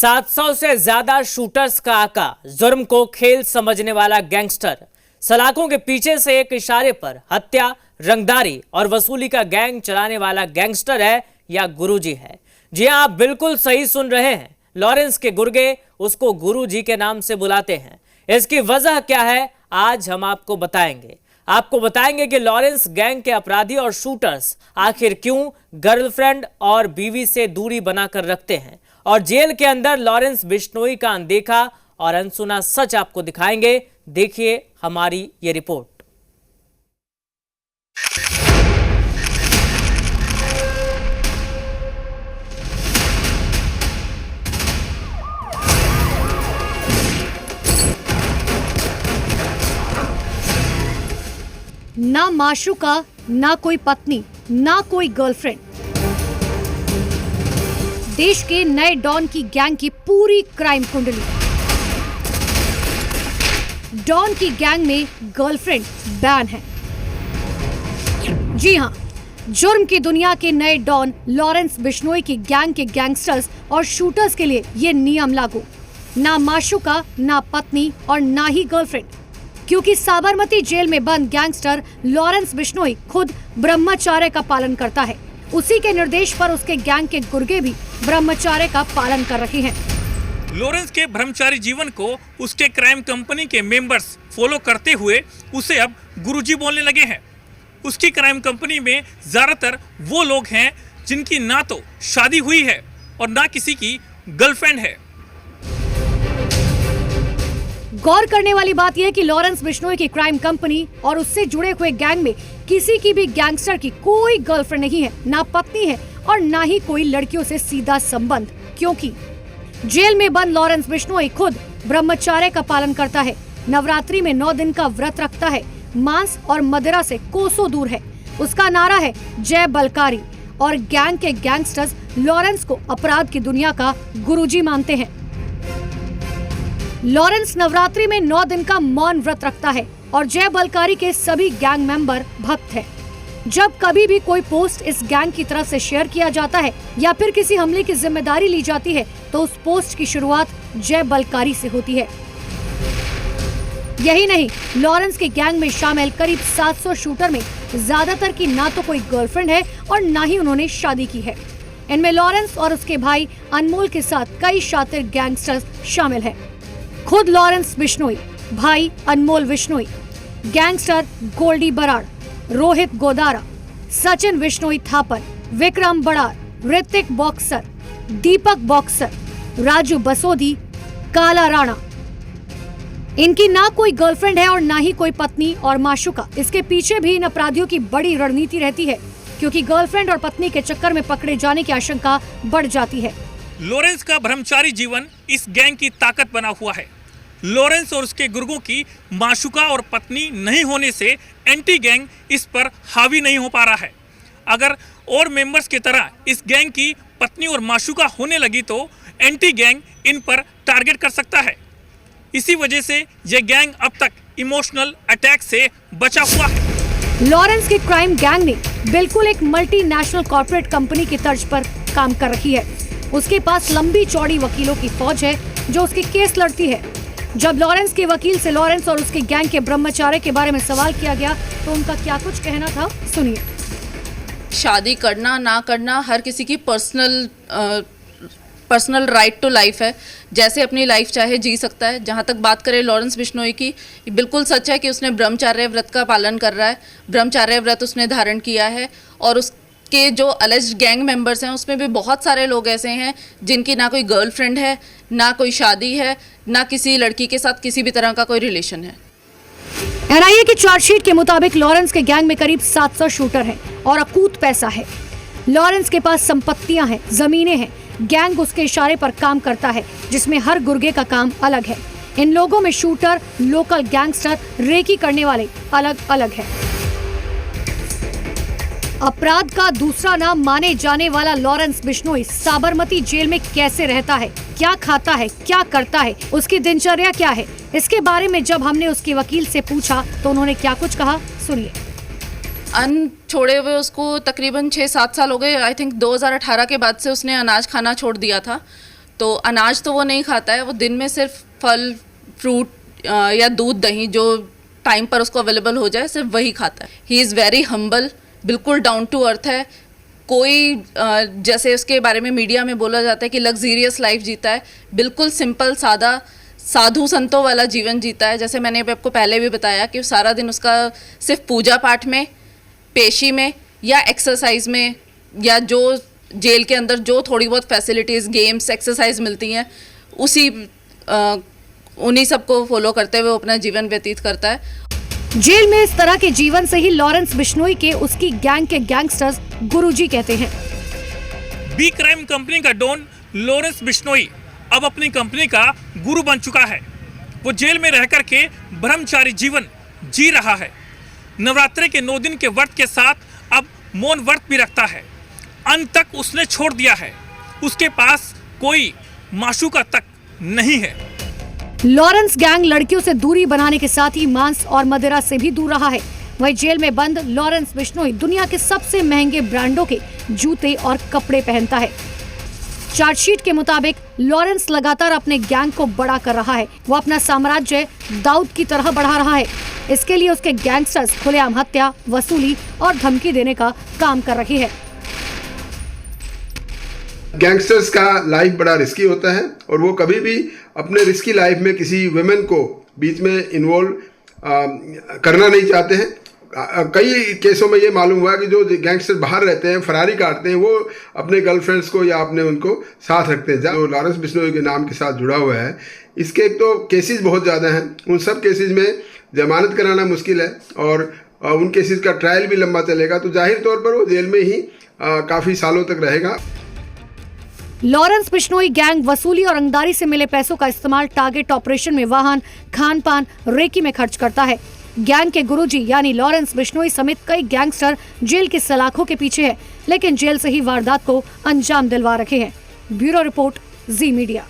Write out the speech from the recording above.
700 से ज्यादा शूटर्स का आका, जुर्म को खेल समझने वाला गैंगस्टर, सलाखों के पीछे से एक इशारे पर हत्या, रंगदारी और वसूली का गैंग चलाने वाला गैंगस्टर है या गुरुजी है? जी हां, आप बिल्कुल सही सुन रहे हैं। लॉरेंस के गुर्गे उसको गुरुजी के नाम से बुलाते हैं। इसकी वजह क्या है, आज हम आपको बताएंगे कि लॉरेंस गैंग के अपराधी और शूटर्स आखिर क्यों गर्लफ्रेंड और बीवी से दूरी बनाकर रखते हैं, और जेल के अंदर लॉरेंस बिश्नोई का अनदेखा और अनसुना सच आपको दिखाएंगे। देखिए हमारी ये रिपोर्ट। ना माशूका, ना कोई पत्नी, ना कोई गर्लफ्रेंड। देश के नए डॉन की गैंग की पूरी क्राइम कुंडली। डॉन की गैंग में गर्लफ्रेंड बैन है। जी हां, जुर्म की दुनिया के नए डॉन लॉरेंस बिश्नोई की गैंग के गैंगस्टर्स और शूटर्स के लिए ये नियम लागू। ना माशूका, ना पत्नी और ना ही गर्लफ्रेंड, क्योंकि साबरमती जेल में बंद गैंगस्टर लॉरेंस बिश्नोई खुद ब्रह्मचर्य का पालन करता है। उसी के निर्देश पर उसके गैंग के गुर्गे भी ब्रह्मचर्य का पालन कर रहे हैं। लॉरेंस के ब्रह्मचारी जीवन को उसके क्राइम कंपनी के मेंबर्स फॉलो करते हुए उसे अब गुरुजी बोलने लगे हैं। उसकी क्राइम कंपनी में ज्यादातर वो लोग हैं जिनकी ना तो शादी हुई है और ना किसी की गर्लफ्रेंड है। गौर करने वाली बात यह है कि लॉरेंस बिश्नोई की क्राइम कंपनी और उससे जुड़े हुए गैंग में किसी की भी गैंगस्टर की कोई गर्लफ्रेंड नहीं है, ना पत्नी है और ना ही कोई लड़कियों से सीधा संबंध, क्योंकि जेल में बंद लॉरेंस बिश्नोई खुद ब्रह्मचर्य का पालन करता है। नवरात्रि में 9 दिन का व्रत रखता है। मांस और मदिरा से कोसों दूर है। उसका नारा है जय बलकारी, और गैंग के गैंगस्टर्स लॉरेंस को अपराध की दुनिया का गुरुजी मानते हैं। लॉरेंस नवरात्रि में 9 दिन का मौन व्रत रखता है और जय बलकारी के सभी गैंग मेंबर भक्त हैं। जब कभी भी कोई पोस्ट इस गैंग की तरफ से शेयर किया जाता है या फिर किसी हमले की जिम्मेदारी ली जाती है, तो उस पोस्ट की शुरुआत जय बलकारी से होती है। यही नहीं, लॉरेंस के गैंग में शामिल करीब 700 शूटर में ज्यादातर की ना तो कोई गर्लफ्रेंड है और ना ही उन्होंने शादी की है। इनमें लॉरेंस और उसके भाई अनमोल के साथ कई शातिर गैंगस्टर्स शामिल हैं। खुद लॉरेंस बिश्नोई, भाई अनमोल बिश्नोई, गैंगस्टर गोल्डी बराड़, रोहित गोदारा, सचिन बिश्नोई थापर, विक्रम बड़ार, ऋतिक बॉक्सर, दीपक बॉक्सर, राजू बसोदी, काला राणा। इनकी ना कोई गर्लफ्रेंड है और ना ही कोई पत्नी और माशूका। इसके पीछे भी इन अपराधियों की बड़ी रणनीति रहती है, क्योंकि गर्लफ्रेंड और पत्नी के चक्कर में पकड़े जाने की आशंका बढ़ जाती है। लॉरेंस का ब्रह्मचारी जीवन इस गैंग की ताकत बना हुआ है। लॉरेंस और उसके गुर्गों की माशूका और पत्नी नहीं होने से एंटी गैंग इस पर हावी नहीं हो पा रहा है। अगर और मेंबर्स की तरह इस गैंग की पत्नी और माशूका होने लगी तो एंटी गैंग इन पर टारगेट कर सकता है। इसी वजह से यह गैंग अब तक इमोशनल अटैक से बचा हुआ है। लॉरेंस की क्राइम गैंग ने बिल्कुल एक मल्टीनेशनल कॉर्पोरेट कंपनी की तर्ज पर काम कर रही है। उसके पास लंबी चौड़ी वकीलों की फौज है जो उसके केस लड़ती है। जब लॉरेंस के वकील से लॉरेंस और उसके गैंग के ब्रह्मचर्य के बारे में सवाल किया गया तो उनका क्या कुछ कहना था, सुनिए। शादी करना ना करना हर किसी की पर्सनल राइट टू लाइफ है। जैसे अपनी लाइफ चाहे जी सकता है। जहाँ तक बात करें लॉरेंस बिश्नोई की, बिल्कुल सच है कि उसने ब्रह्मचर्य व्रत का पालन कर रहा है। ब्रह्मचर्य व्रत उसने धारण किया है और के जो अलेज्ड गैंग मेंबर्स हैं उसमें भी बहुत सारे लोग ऐसे हैं जिनकी ना कोई गर्लफ्रेंड है, ना कोई शादी है, ना किसी लड़की के साथ किसी भी तरह का कोई रिलेशन है। एनआईए की चार्जशीट के मुताबिक लॉरेंस के गैंग में करीब 700 शूटर हैं और अकूत पैसा है। लॉरेंस के पास संपत्तियां हैं, जमीनें हैं। गैंग उसके इशारे पर काम करता है, जिसमें हर गुर्गे का काम अलग है। इन लोगों में शूटर, लोकल गैंगस्टर, रेकी करने वाले अलग अलग है। अपराध का दूसरा नाम माने जाने वाला लॉरेंस बिश्नोई साबरमती जेल में कैसे रहता है, क्या खाता है, क्या करता है, उसकी दिनचर्या क्या है, इसके बारे में जब हमने उसके वकील से पूछा तो उन्होंने क्या कुछ कहा, सुनिए। अन्न छोड़े हुए उसको तकरीबन 6-7 साल हो गए। आई थिंक 2018 के बाद से उसने अनाज खाना छोड़ दिया था। तो अनाज तो वो नहीं खाता है, वो दिन में सिर्फ फल फ्रूट या दूध दही जो टाइम पर उसको अवेलेबल हो जाए सिर्फ वही खाता है। ही इज़ वेरी हम्बल, बिल्कुल डाउन टू अर्थ है। कोई जैसे उसके बारे में मीडिया में बोला जाता है कि लग्जीरियस लाइफ जीता है, बिल्कुल सिंपल सादा साधु संतों वाला जीवन जीता है। जैसे मैंने आपको पहले भी बताया कि सारा दिन उसका सिर्फ पूजा पाठ में, पेशी में या एक्सरसाइज में, या जो जेल के अंदर जो थोड़ी बहुत फैसिलिटीज़, गेम्स, एक्सरसाइज मिलती हैं उन्हीं सबको फॉलो करते हुए वो अपना जीवन व्यतीत करता है। जेल में इस तरह के जीवन से ही लॉरेंस बिश्नोई के उसकी गैंग के गैंगस्टर्स गुरुजी कहते हैं। बी क्राइम कंपनी का डॉन लॉरेंस बिश्नोई अब अपनी कंपनी का गुरु बन चुका है। वो जेल में रह करके ब्रह्मचारी जीवन जी रहा है। नवरात्रि के 9 दिन के व्रत के साथ अब मौन व्रत भी रखता है। अंत तक उसने छोड़ दिया है। उसके पास कोई माशूका तक नहीं है। लॉरेंस गैंग लड़कियों से दूरी बनाने के साथ ही मांस और मदिरा से भी दूर रहा है। वहीं जेल में बंद लॉरेंस बिश्नोई दुनिया के सबसे महंगे ब्रांडों के जूते और कपड़े पहनता है। चार्जशीट के मुताबिक लॉरेंस लगातार अपने गैंग को बड़ा कर रहा है। वो अपना साम्राज्य दाऊद की तरह बढ़ा रहा है। इसके लिए उसके गैंगस्टर्स खुलेआम हत्या, वसूली और धमकी देने का काम कर रहे हैं। गैंगस्टर्स का लाइफ बड़ा रिस्की होता है और वो कभी भी अपने रिस्की लाइफ में किसी वुमेन को बीच में इन्वॉल्व करना नहीं चाहते हैं। कई केसों में ये मालूम हुआ कि जो गैंगस्टर बाहर रहते हैं, फरारी काटते हैं, वो अपने गर्लफ्रेंड्स को या अपने उनको साथ रखते हैं। जो लॉरेंस बिश्नोई के नाम के साथ जुड़ा हुआ है, इसके एक तो केसेस बहुत ज़्यादा हैं। उन सब केसेस में जमानत कराना मुश्किल है और उन केसेस का ट्रायल भी लंबा चलेगा, तो जाहिर तौर पर वो जेल में ही काफ़ी सालों तक रहेगा। लॉरेंस बिश्नोई गैंग वसूली और रंगदारी से मिले पैसों का इस्तेमाल टारगेट ऑपरेशन में वाहन, खान पान, रेकी में खर्च करता है। गैंग के गुरुजी यानी लॉरेंस बिश्नोई समेत कई गैंगस्टर जेल की सलाखों के पीछे हैं, लेकिन जेल से ही वारदात को अंजाम दिलवा रखे हैं। ब्यूरो रिपोर्ट, जी मीडिया।